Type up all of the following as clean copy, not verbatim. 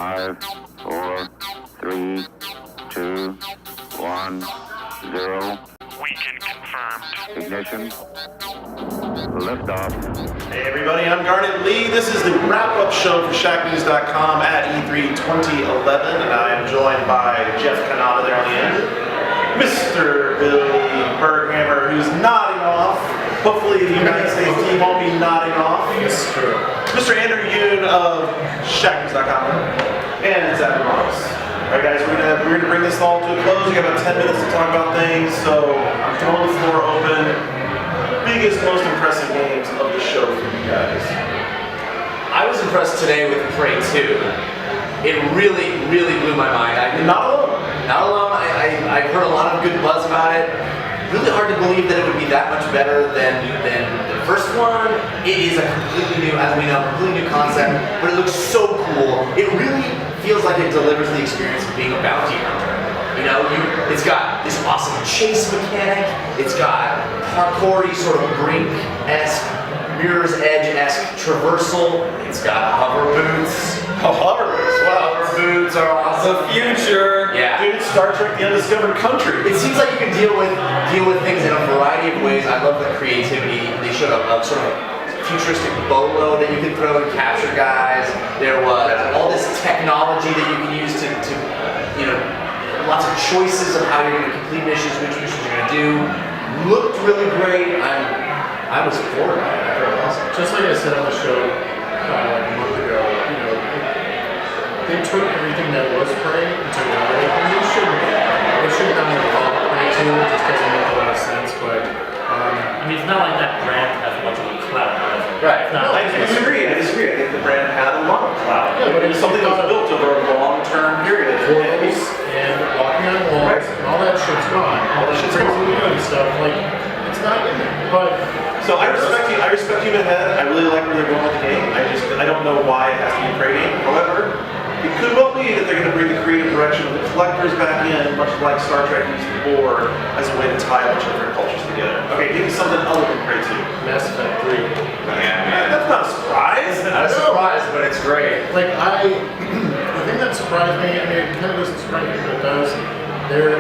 5, 4, 3, 2, 1, 0. Weekend confirmed. Ignition. Liftoff. Hey everybody, I'm Garnet Lee. This is the wrap-up show for ShackNews.com at E3 2011, and I am joined by Jeff Kanata there on the end, Mr. Billy Berghammer, who's nodding off. Hopefully the United States team won't be nodding off. Yes, true. Mr. Andrew Yoon of ShackNews.com, and Zach Ross. Alright guys, we're gonna bring this all to a close. We got about 10 minutes to talk about things, so I'm throwing the floor open. Biggest, most impressive games of the show for you guys. I was impressed today with Prey 2. It really blew my mind. Not alone. Not alone. I've heard a lot of good buzz about it. Really hard to believe that it would be that much better than the first one. It is a completely new, as we know, completely new concept, but it looks so cool. It really feels like it delivers the experience of being a bounty hunter. You know, it's got this awesome chase mechanic. It's got parkour-y sort of Brink-esque, Mirror's Edge-esque traversal. It's got hover boots. Oh, hover boots, wow. Hover boots are awesome. The future. Yeah. Dude, it's Star Trek: The Undiscovered Country. It seems like you can deal with things in a variety of ways. I love the creativity. They showed a sort of futuristic bolo that you could throw and capture guys. There was all this technology that you can use to you know, lots of choices of how you're going to complete missions, which missions you're going to do. Looked really great. I was floored by it. I thought it was awesome. Just like I said on the show like a month ago, you know, they took everything that was Prey and took it out of it. I mean, they should have done it all Prey 2, just because it makes a lot of sense, but I mean, it's not like that brand has much of a clout. Right. It's not I disagree. I think the brand had a lot of clout. Yeah, but it's something that was built over a long-term period. portals and walking on walls and all that shit's gone. All that shit's crazy gone. new and stuff, like, it's not in there. But So I respect you ahead. I really like where they're going with the game. I don't know why it has to be a Prey game. However, it could well be that they're going to bring the creative direction of the collectors back in, much like Star Trek used the board as a way to tie a bunch of different cultures together. Okay, give me something other than Prey 2. Mass Effect 3. That's not a surprise. Not a surprise, but it's great. Like, the thing that surprised me, I mean, it kind of doesn't surprise me, but it does, they're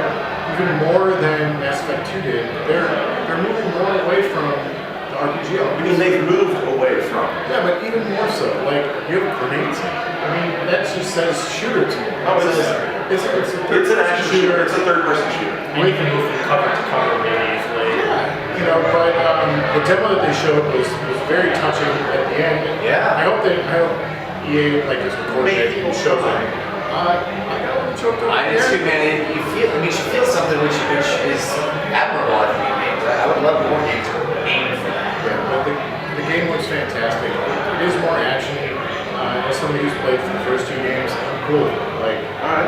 even more than Mass Effect 2 did, they're moving more away from the RPG I elements. mean, they've moved away from. Yeah, but even more so. Like, you have grenades. I mean, that just says shooter to me. Oh, It it's says, It's an action shooter. It's a third-person shooter. And you can move from cover to cover really easily. Yeah, you know, but the demo that they showed was very touching at the end. Yeah. I hope EA like is recording it and shows it. I got one choked up. I did too, man. You feel something which is admirable in video games. I would love more games aiming for that. Yeah, but the game looks fantastic. It is more action. As somebody who's played the first two games, I'm cool. Like, Alright.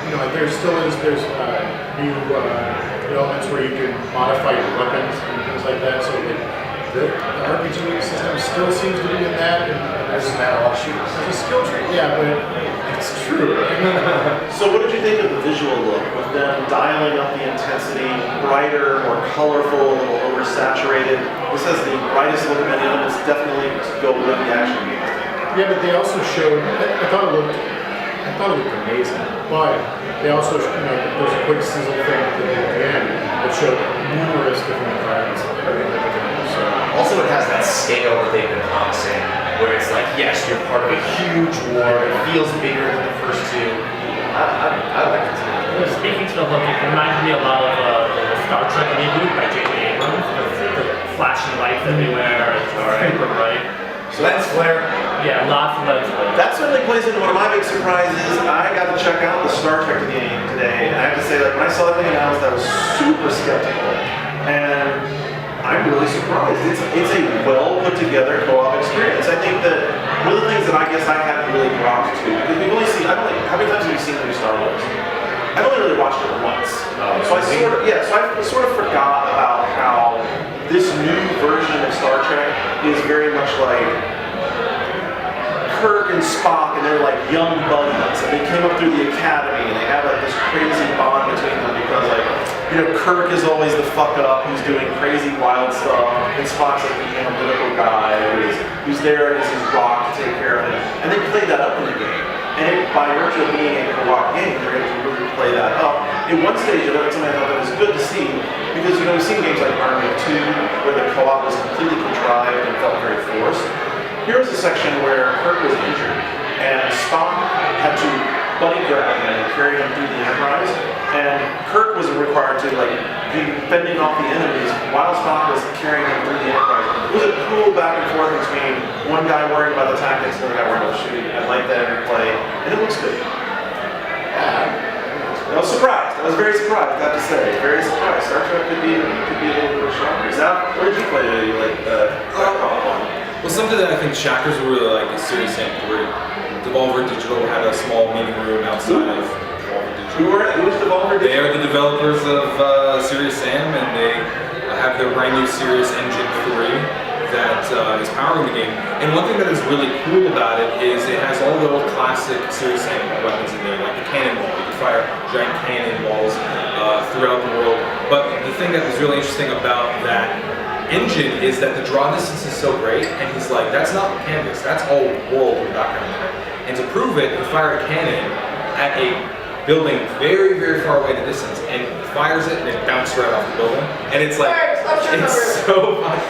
you know, there's new elements where you can modify your weapons and things like that. So the RPG system still seems to be in that. And There's a matter of shooters. there's a skill tree. Yeah, but it's true. So what did you think of the visual look with them dialing up the intensity, brighter, more colorful, a little oversaturated? This has the brightest look of any of them. It's definitely to go with the action game. Yeah, but they also showed. I thought it looked amazing. But they also, you know, there's a quick sizzle thing at the end that showed numerous different environments. So, Also, it has that scale that they've been promising, where it's like, yes, you're part of a huge war. It feels bigger than the first two. I like it too. Speaking to the look, it reminds me a lot of the Star Trek reboot by J.J. Abrams. The flashing lights everywhere, it's super bright. Lens flare. Yeah, lots of lens flare. That certainly plays into one of my big surprises. I got to check out the Star Trek game today, and I have to say, like, when I saw that thing announced, I was super skeptical. And I'm really surprised. It's a well put together co-op experience. I think that one of the things that I guess I hadn't really rocked to, because we've only seen, how many times have you seen the new Star Wars? I've only really watched it once. So I sort of forgot about how this new version of Star Trek is very much like Kirk and Spock, and they're like young buddies, and they came up through the academy, and they have like this crazy bond between them because, like, you know, Kirk is always the fuck up who's doing crazy wild stuff, and Spock's like the analytical guy who's there and is his rock to take care of it. And they played that up in the game. And by virtue of being a co-op game, they're able to really play that up. In one stage of it, something I thought that was good to see, because we've seen games like Army 2 where the co-op was completely contrived and felt very forced. Here was a section where Kirk was injured, and Spock had to buddy grab him and carry him through the Enterprise, and Kirk was required to be fending off the enemies while Spock was carrying him through the Enterprise. It was a cool back and forth between one guy worried about the tactics and the other guy worried about shooting. I like that interplay, and it looks good. I was surprised. I was very surprised, I have to say. Very surprised. Star Trek could be a little bit of a shocker. Zap, where did you play today? Well, something that I think Shackers would really like is Serious Sam 3. Devolver Digital had a small meeting room outside of Devolver Digital. Who's Devolver They Digital? are the developers of Serious Sam, and they have their brand new Serious Engine 3 that is powering the game. And one thing that is really cool about it is it has all the old classic Serious Sam weapons in there, like the cannonball. You can fire giant cannonballs throughout the world. But the thing that was really interesting about that engine is that the draw distance is so great, and he's like, that's not canvas, that's all world in the background there. And to prove it, he fired a cannon at a building very, very far away in the distance, and fires it, and it bounced right off the building. And it's like,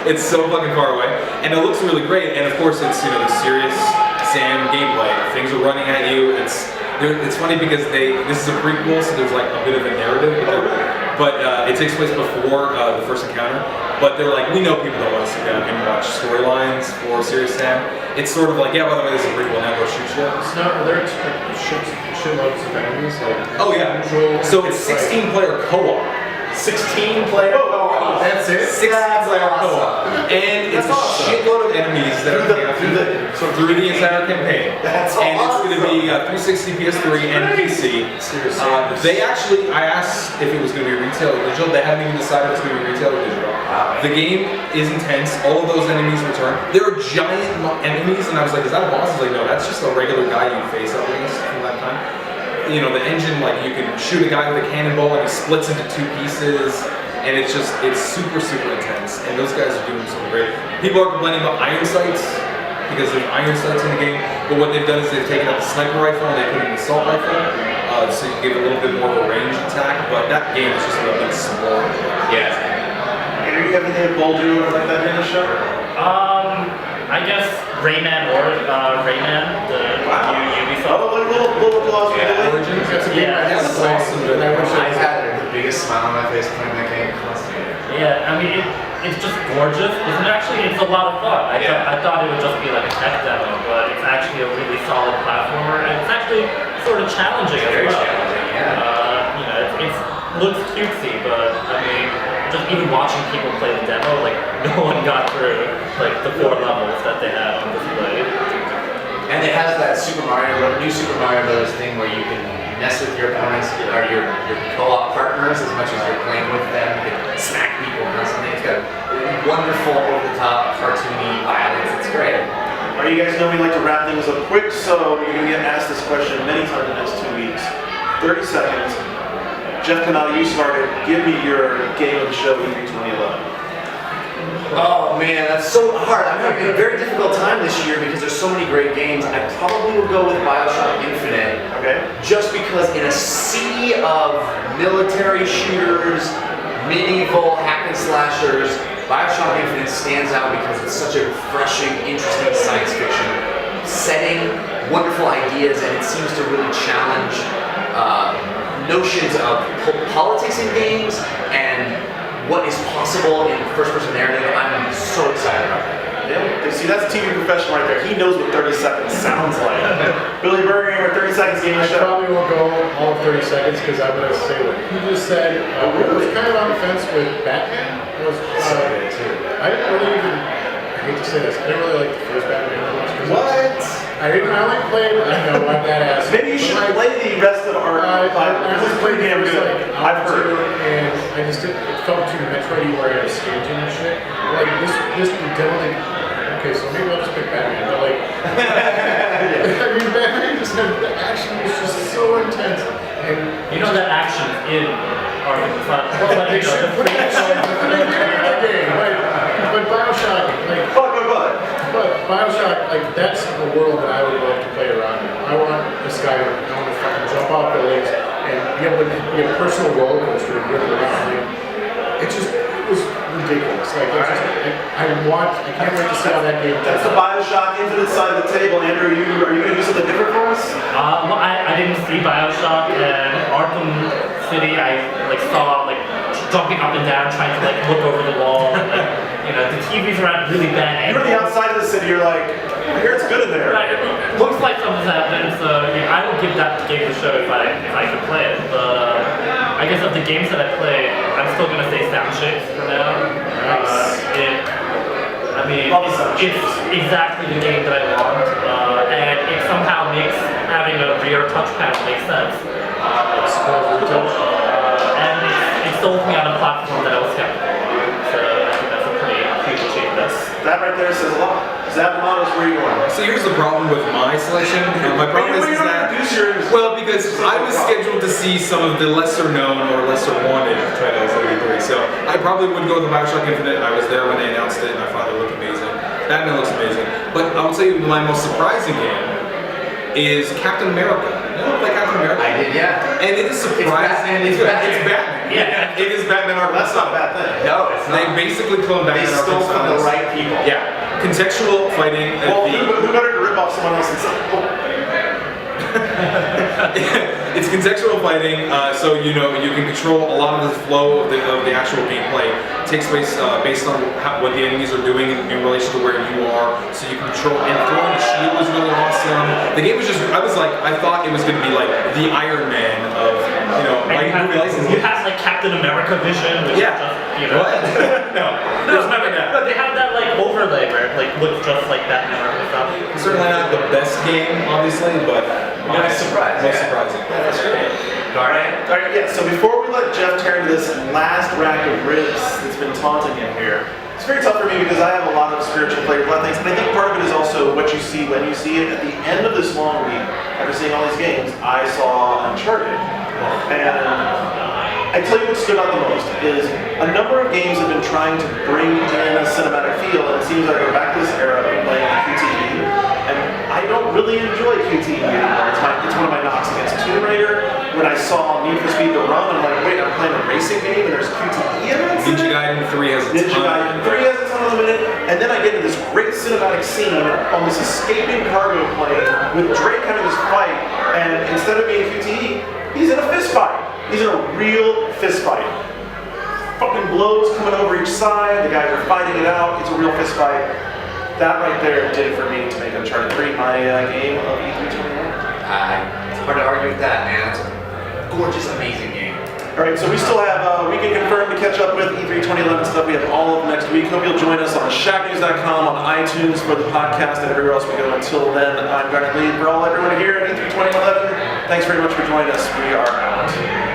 it's so fucking far away, and it looks really great. And of course, it's the Serious Sam gameplay. Things are running at you. It's funny because this is a prequel, so there's like a bit of a narrative, but it takes place before the first encounter. But they're like, we know people don't want to sit down and watch storylines for Serious Sam. It's sort of like, yeah, by the way, this is a prequel, now go shoot shit. It's not, are there shitloads of enemies? Oh yeah. So it's 16-player co-op. 16-player co-op. That's it? 16-player co-op. And it's a shitload of enemies that are through the entire campaign. That's and it's going to be 360, PS3, and PC. I asked if it was going to be retail or digital. They haven't even decided if it's going to be retail or digital. The game is intense. All of those enemies return. There are giant enemies, and I was like, is that a boss? I was like, no, that's just a regular guy you face up against from that time. The engine, you can shoot a guy with a cannonball and he splits into two pieces, and it's super, super intense. And those guys are doing something great. People are complaining about iron sights because there's iron sights in the game, but what they've done is they've taken out the sniper rifle and they put in an assault rifle, so you can get a little bit more of a range attack. But that game is just a bit smaller. Yeah. And do you have anything to bold you or like that in the show? I guess Rayman or Rayman, the Ubisoft. Oh, a little applause for the Origins? That's a game I Yeah, haven't played, and I wish I I had the biggest smile on my face playing that game. Yeah, I mean, it's just gorgeous. It's a lot of fun. I thought it would just be like a tech demo, but it's actually a really solid platformer, and it's actually sort of challenging as Very well. challenging, yeah. It looks cutesy, but I mean, just even watching people play the demo, no one got through the 4 levels that they had on display. And it has that new Super Mario Bros. Thing where you can mess with your opponents or your co-op partners as much as you're playing with them. You can smack people constantly. It's got wonderful, over-the-top, cartoony violence. It's great. All right, you guys know we like to wrap things up quick, so you're going to get asked this question many times in the next 2 weeks. 30 seconds. Jeff Canali, you started. Give me your game of the show, E3 2011. Oh man, that's so hard. I'm having a very difficult time this year because there's so many great games. I probably will go with BioShock Infinite. Okay. Just because in a sea of military shooters, medieval hack and slashers, BioShock Infinite stands out because it's such a refreshing, interesting science fiction setting, wonderful ideas, and it seems to really challenge notions of politics in games and what is possible in first-person narrative. I'm so excited about that. Yeah, see, that's a TV professional right there. He knows what 30 seconds sounds like. Billy Berger, 30 seconds game of I the show. probably won't go all of 30 seconds because I'm going to say what you just said. I was kind of on the fence with Batman. I didn't really even, I hate to say this, I didn't really like the first Batman that much. What? I only played, I know, I'm that ass. Maybe you should play the rest of our I This just is pretty played damn the good. first, I've heard. and I just didn't, it felt too Metroid where I had a staging and shit. This definitely, okay, so maybe I'll just pick Batman, but I mean, Batman just had, the action was just so intense. And You know that action in Arkham Asylum. they should put that shit in the game, but BioShock, But Bioshock, like that's a world that I would love to play around in. I want this guy to, I want to fucking jump off buildings and be able to be a personal roller coaster and rip around. It was ridiculous. Like, I can't wait to see how that game That's the Bioshock Infinite side of the table. Andrew, are you going to do something different for us? Well, I didn't see Bioshock and Arkham City. I saw jumping up and down, trying to look over the wall. The TVs are at really bad You're on angles. the outside of the city. You're like, I hear it's good in there. Right, it looks like something's happening. So I would give that game a show if I could play it. But I guess of the games that I play, I'm still gonna say Sound Shapes for now. Nice. It's exactly the game that I want, and it somehow makes having a rear touchpad make sense. And it sold me on a platform that I was skeptical on. So I think that's a pretty huge achievement. That right there says a lot. Zavamanos, where you going? So here's the problem with my selection. My problem is that because I was scheduled to see some of the lesser known or lesser wanted titles of E3. So I probably would go with the Bioshock Infinite. I was there when they announced it, and I thought it looked amazing. Batman looks amazing. But I would say my most surprising game is Captain America. You know, like Captain America. I did, yeah. And it is surprising. It's Batman. It's Batman. Yeah. It is Batman Arkham. That's not a bad thing. No, it's They not. basically cloned They Batman stole Arkham from the Asylum. right people. Yeah. Contextual fighting. Well, who better to rip off someone else than It's contextual fighting, so you can control a lot of the flow of the actual gameplay. It takes place based on what the enemies are doing in relation to where you are, so you can control. And throwing the shield was really awesome. The game was just, I thought it was going to be like the Iron Man of And you have Captain America vision, which Yeah. is just What? No, there's never that. No, they have that overlay where it looks just like that America stuff. Certainly not the best game, obviously, but Nice surprise, most yeah. surprising. That's great. Alright. All right, yeah, so before we let Jeff tear into this last rack of ribs that's been taunting him here, it's very tough for me because I have a lot of spiritual flavor, a lot of things, and I think part of it is also what you see when you see it. At the end of this long week, after seeing all these games, I saw Uncharted. And I tell you what stood out the most is a number of games have been trying to bring in a cinematic feel, and it seems like we're back to this era of playing QTE. And I don't really enjoy QTE anymore. It's one of my knocks against Tomb Raider. When I saw Need for Speed The Run, I'm like, wait, I'm playing a racing game and there's QTE elements in Ninja it? Gaiden 3 has a Ninja ton. Gaiden 3 has a ton of them in it, and then I get into this great cinematic scene on this escaping cargo plane with Drake having this fight, and instead of being QTE, he's in a fist fight. He's in a real fist fight. Fucking blows coming over each side, the guys are fighting it out, it's a real fist fight. That right there did it for me to make Uncharted 3 my game of E3 2021. It's hard to argue with that, man. It's a gorgeous, amazing game. Alright, so we still have we can confirm to catch up with E3 2011 stuff. We have all of next week. Hope you'll join us on shacknews.com, on iTunes for the podcast, and everywhere else we go. Until then, I'm Garnet Lee. For everyone here at E3 2011, thanks very much for joining us. We are out.